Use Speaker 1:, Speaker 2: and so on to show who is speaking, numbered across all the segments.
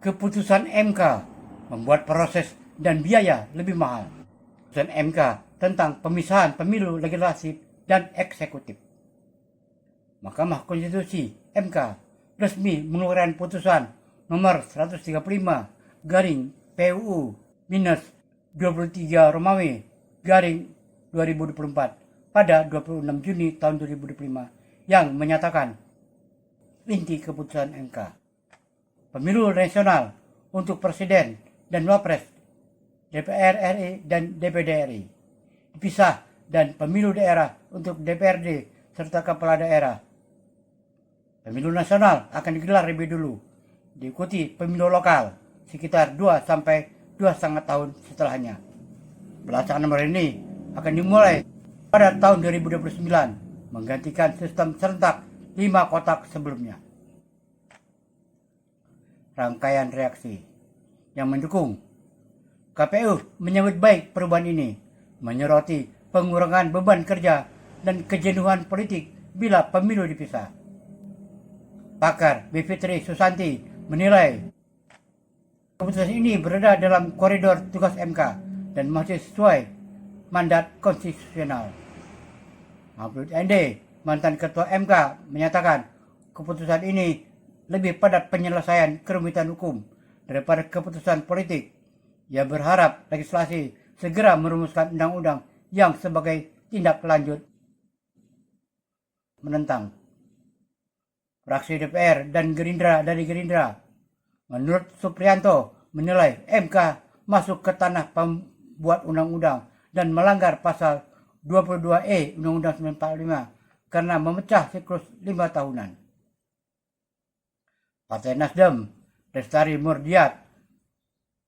Speaker 1: Keputusan MK membuat proses dan biaya lebih mahal. Keputusan MK tentang pemisahan pemilu legislatif dan eksekutif. Mahkamah Konstitusi (MK) resmi mengeluarkan putusan nomor 135 garing PUU minus 23 Romawi garing 2024 pada 26 Juni tahun 2025 yang menyatakan inti keputusan MK. Pemilu nasional untuk presiden dan wapres, DPR RI dan DPD RI dipisah, dan pemilu daerah untuk DPRD serta kepala daerah. Pemilu nasional akan digelar lebih dulu, diikuti pemilu lokal sekitar 2 sampai 2,5 tahun setelahnya. Pelaksanaan nomor ini akan dimulai pada tahun 2029, menggantikan sistem serentak 5 kotak sebelumnya. Rangkaian reaksi yang mendukung. KPU menyambut baik perubahan ini, menyoroti pengurangan beban kerja dan kejenuhan politik bila pemilu dipisah. Pakar Bivitri Susanti menilai keputusan ini berada dalam koridor tugas MK dan masih sesuai mandat konstitusional. Mahfud MD, mantan ketua MK, menyatakan keputusan ini lebih pada penyelesaian kerumitan hukum daripada keputusan politik. Ia berharap legislasi segera merumuskan undang-undang yang sebagai tindak lanjut menentang. Fraksi DPR dan Gerindra dari Gerindra, menurut Supriyanto, menilai MK masuk ke tanah pembuat undang-undang dan melanggar pasal 22E Undang-Undang 1945 karena memecah siklus 5 tahunan. Partai Nasdem, Lestari Murdiat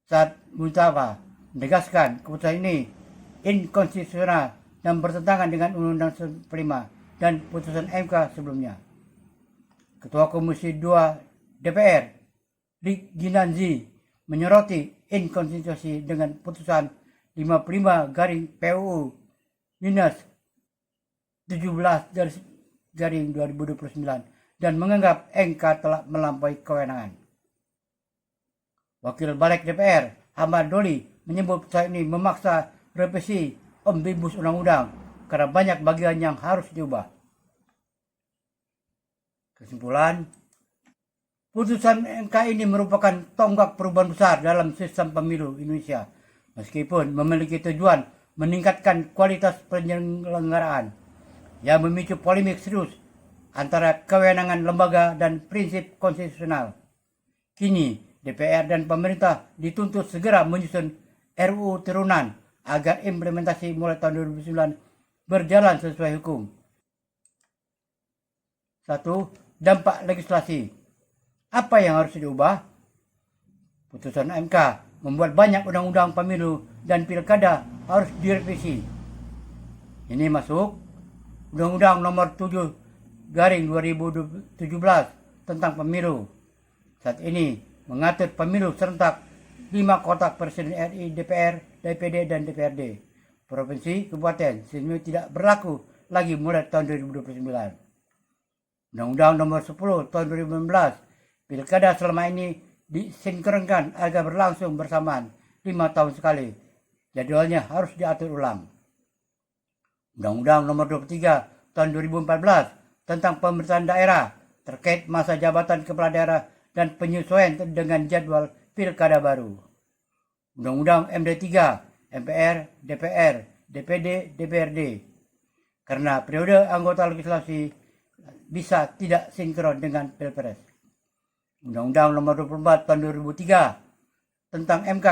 Speaker 1: Saat Mustafa menegaskan keputusan ini inkonstitusional dan bertentangan dengan Undang-Undang 1945 dan putusan MK sebelumnya. Ketua Komisi 2 DPR, Rik Ginanzi, menyoroti inkonstitusi dengan putusan 55 garing PUU minus 17 garing 2029 dan menganggap MK telah melampaui kewenangan. Wakil Balik DPR, Ahmad Doli, menyebut putusan ini memaksa revisi Omnibus Undang-Undang karena banyak bagian yang harus diubah. Kesimpulan, putusan MK ini merupakan tonggak perubahan besar dalam sistem pemilu Indonesia, meskipun memiliki tujuan meningkatkan kualitas penyelenggaraan yang memicu polemik serius antara kewenangan lembaga dan prinsip konstitusional. Kini, DPR dan pemerintah dituntut segera menyusun RUU turunan agar implementasi mulai tahun 2009 berjalan sesuai hukum. 1. Dampak legislasi. Apa yang harus diubah? Putusan MK membuat banyak undang-undang pemilu dan pilkada harus direvisi. Ini masuk Undang-Undang Nomor 7 garing 2017 tentang pemilu. Saat ini mengatur pemilu serentak 5 kotak presiden RI, DPR, DPD, dan DPRD. Provinsi, kabupaten, sehingga tidak berlaku lagi mulai tahun 2029. Undang-Undang Nomor 10 tahun 2016, pilkada selama ini disinkronkan agar berlangsung bersamaan 5 tahun sekali. Jadwalnya harus diatur ulang. Undang-Undang Nomor 23 tahun 2014 tentang pemerintahan daerah terkait masa jabatan kepala daerah dan penyesuaian dengan jadwal pilkada baru. Undang-Undang MD3, MPR, DPR, DPD, DPRD. Karena periode anggota legislasi bisa tidak sinkron dengan Pilpres. Undang-Undang Nomor 24 tahun 2003 tentang MK,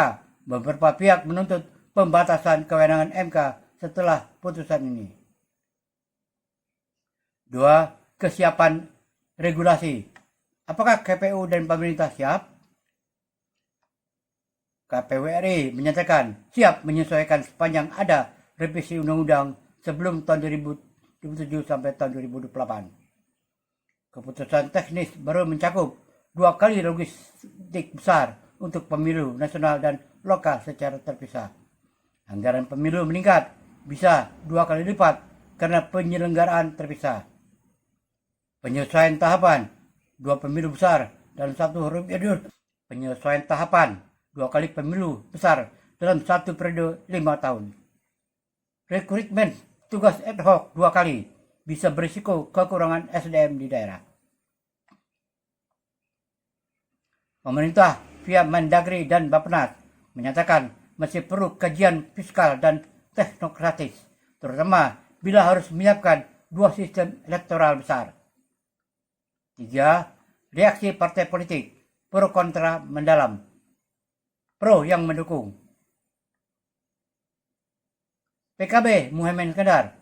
Speaker 1: beberapa pihak menuntut pembatasan kewenangan MK setelah putusan ini. 2. Kesiapan regulasi. Apakah KPU dan pemerintah siap? KPU RI menyatakan siap menyesuaikan sepanjang ada revisi undang-undang sebelum tahun 2007 sampai tahun 2028. Keputusan teknis baru mencakup 2 kali logistik besar untuk pemilu nasional dan lokal secara terpisah. Anggaran pemilu meningkat bisa 2 kali lipat karena penyelenggaraan terpisah. Penyesuaian tahapan 2 pemilu besar dalam 1 periode Penyesuaian tahapan 2 kali pemilu besar dalam 1 periode 5 tahun. Rekrutmen tugas ad hoc 2 kali bisa berisiko kekurangan SDM di daerah. Pemerintah via Mendagri dan Bappenas menyatakan masih perlu kajian fiskal dan teknokratis, terutama bila harus menyiapkan 2 sistem elektoral besar. 3. Reaksi partai politik, pro kontra mendalam. Pro yang mendukung. PKB Muhaimin Iskandar,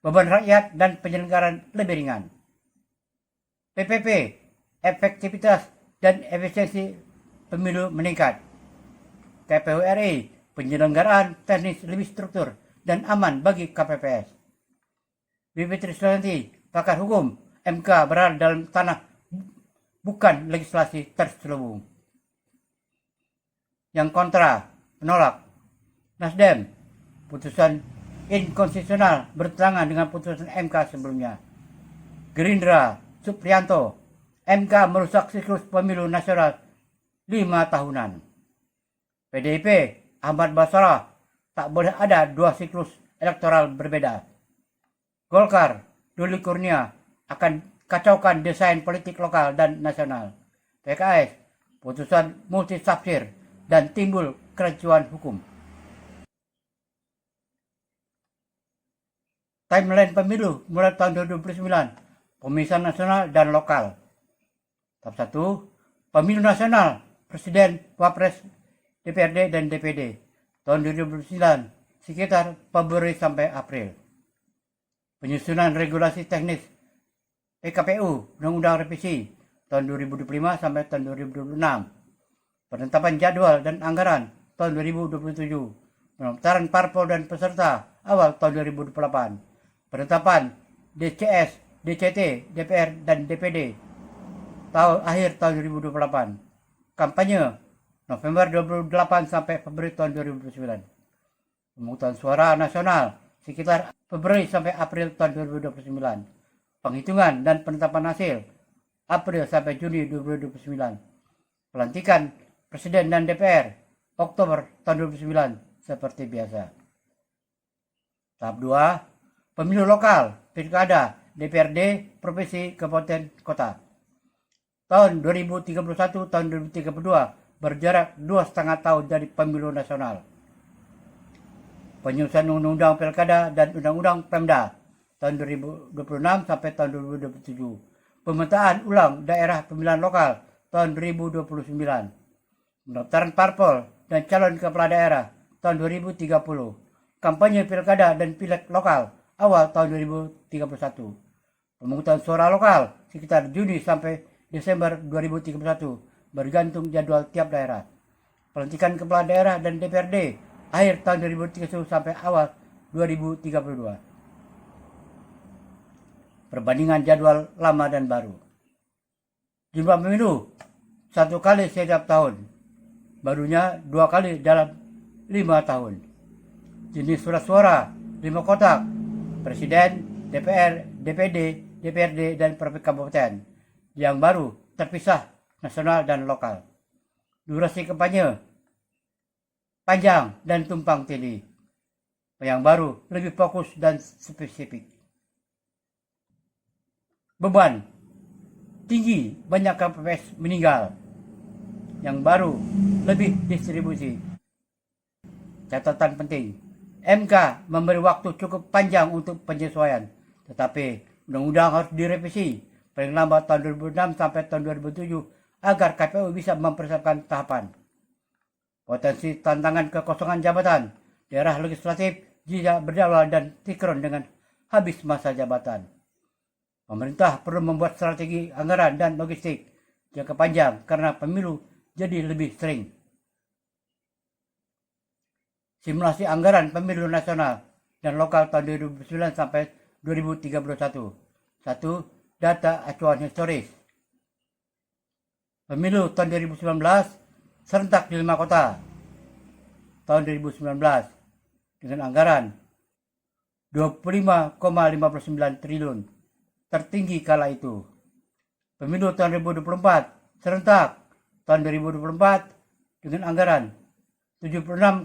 Speaker 1: beban rakyat dan penyelenggaraan lebih ringan. PPP, efektivitas dan efisiensi pemilu meningkat. KPU RI, penyelenggaraan teknis lebih struktur dan aman bagi KPPS. Bivitri Susanti, pakar hukum, MK berada dalam tanah bukan legislasi terselubung. Yang kontra, menolak. Nasdem, putusan inkonstitusional bertentangan dengan putusan MK sebelumnya. Gerindra, Supriyanto, MK merusak siklus pemilu nasional 5 tahunan. PDIP, Ahmad Basarah, tak boleh ada 2 siklus elektoral berbeda. Golkar, Doli Kurnia, akan kacaukan desain politik lokal dan nasional. PKS, putusan multitafsir dan timbul kericuhan hukum. Timeline pemilu mulai tahun 2029, pemilihan nasional dan lokal. Tahap 1, pemilu nasional, presiden, wapres, DPRD dan DPD, tahun 2029, sekitar Februari sampai April. Penyusunan regulasi teknis PKPU, Undang-Undang Revisi, tahun 2025 sampai tahun 2026. Penetapan jadwal dan anggaran, tahun 2027. Pendaftaran parpol dan peserta, awal tahun 2028. Penetapan DCS, DCT, DPR, dan DPD, akhir tahun 2028. Kampanye, November 2028 sampai Februari tahun 2029. Pemungutan suara nasional, sekitar Februari sampai April tahun 2029. Penghitungan dan penetapan hasil, April sampai Juni 2029. Pelantikan Presiden dan DPR, Oktober tahun 2029 seperti biasa. Tahap 2, pemilu lokal, pilkada, DPRD, provinsi, kabupaten, kota. Tahun 2031, tahun 2032 berjarak 2,5 tahun dari pemilu nasional. Penyusunan undang-undang pilkada dan undang-undang Pemda tahun 2026 sampai tahun 2027. Pemetaan ulang daerah pemilihan lokal tahun 2029. Pendaftaran parpol dan calon kepala daerah tahun 2030. Kampanye pilkada dan pileg lokal awal tahun 2031. Pemungutan suara lokal sekitar Juni sampai Desember 2031 bergantung jadwal tiap daerah. Pelantikan kepala daerah dan DPRD akhir tahun 2031 sampai awal 2032. Perbandingan jadwal lama dan baru. Jumlah pemilu 1 kali setiap tahun, barunya 2 kali dalam 5 tahun. Jenis surat suara 5 kotak, presiden, DPR, DPD, DPRD, dan kabupaten. Yang baru terpisah nasional dan lokal. Durasi kampanye panjang dan tumpang tindih. Yang baru lebih fokus dan spesifik. Beban tinggi, banyak KPPS meninggal. Yang baru lebih distribusi. Catatan penting, MK memberi waktu cukup panjang untuk penyesuaian, tetapi undang-undang harus direvisi paling lambat tahun 2006 sampai tahun 2007 agar KPU bisa mempersiapkan tahapan. Potensi tantangan kekosongan jabatan daerah legislatif jika berdaulat dan sinkron dengan habis masa jabatan. Pemerintah perlu membuat strategi anggaran dan logistik jangka panjang karena pemilu jadi lebih sering. Simulasi anggaran pemilu nasional dan lokal tahun 2009 sampai 2031. 1. Data acuan historis. Pemilu tahun 2019 serentak di 5 kota. Tahun 2019 dengan anggaran 25,59 triliun. Tertinggi kala itu. Pemilu tahun 2024 serentak tahun 2024 dengan anggaran 76,6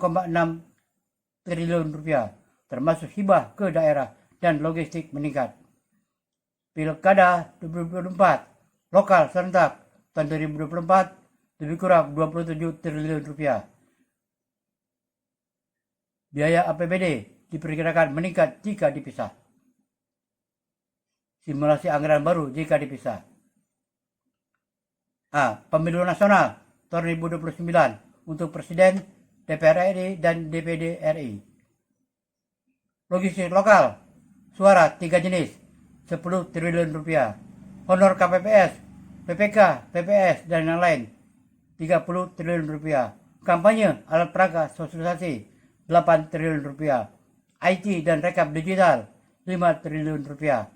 Speaker 1: triliun rupiah, termasuk hibah ke daerah dan logistik meningkat. Pilkada 2024 lokal serentak tahun 2024 lebih kurang 27 triliun rupiah. Biaya APBD diperkirakan meningkat jika dipisah. Simulasi anggaran baru jika dipisah. Pemilu nasional tahun 2029 untuk Presiden, DPR RI, dan DPD RI. Logistik lokal, suara 3 jenis, 10 triliun rupiah. Honor KPPS, PPK, PPS, dan yang lain, 30 triliun rupiah. Kampanye alat peraga sosialisasi, 8 triliun rupiah. IT dan rekap digital, 5 triliun rupiah.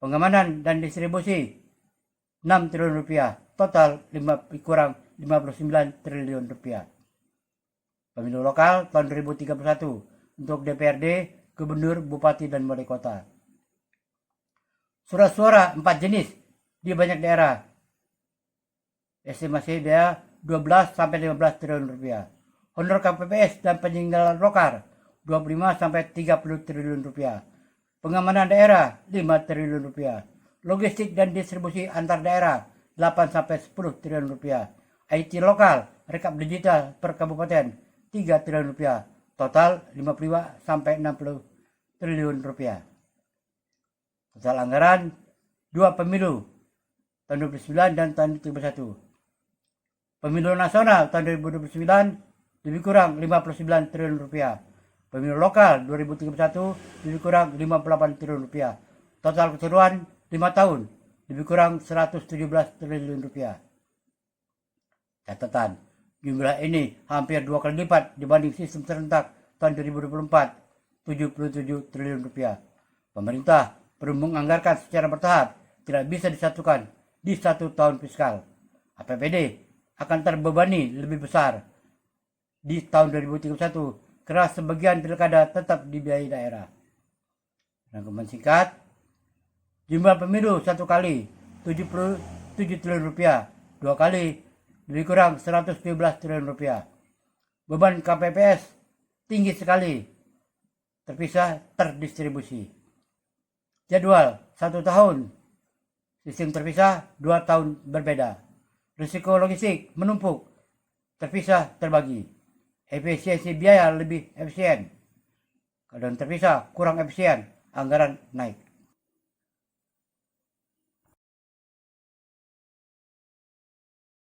Speaker 1: Pengamanan dan distribusi, 6 triliun rupiah. Total kurang 59 triliun rupiah. Pemilu lokal tahun 2031 untuk DPRD, Gubernur, Bupati, dan Wali Kota. Surat suara 4 jenis di banyak daerah. Estimasi biaya 12-15 triliun rupiah. Honor KPPS dan peninggalan lokal 25-30 triliun rupiah. Pengamanan daerah 5 triliun rupiah. Logistik dan distribusi antar daerah 8-10 triliun rupiah. IT lokal, rekap digital per kabupaten 3 triliun rupiah. Total 55-60 triliun rupiah. Total anggaran 2 pemilu tahun 2009 dan tahun 2021. Pemilu nasional tahun 2029 lebih kurang 59 triliun rupiah. Pemilu lokal 2031 lebih kurang 58 triliun rupiah. Total keseluruhan 5 tahun lebih kurang 117 triliun rupiah. Catatan, jumlah ini hampir 2 kali lipat dibanding sistem serentak tahun 2024, 77 triliun rupiah. Pemerintah perlu menganggarkan secara bertahap, tidak bisa disatukan di 1 tahun fiskal. APBD akan terbebani lebih besar di tahun 2031 karena sebagian pilkada tetap dibiayai daerah. Rangkuman singkat, jumlah pemilu 1 kali 77 triliun rupiah, 2 kali lebih kurang 117 triliun rupiah. Beban KPPS tinggi sekali, terpisah terdistribusi. Jadwal 1 tahun, sistem terpisah 2 tahun berbeda. Risiko logistik menumpuk, terpisah terbagi. Efisiensi biaya lebih efisien. Kalau terpisah kurang efisien, anggaran naik.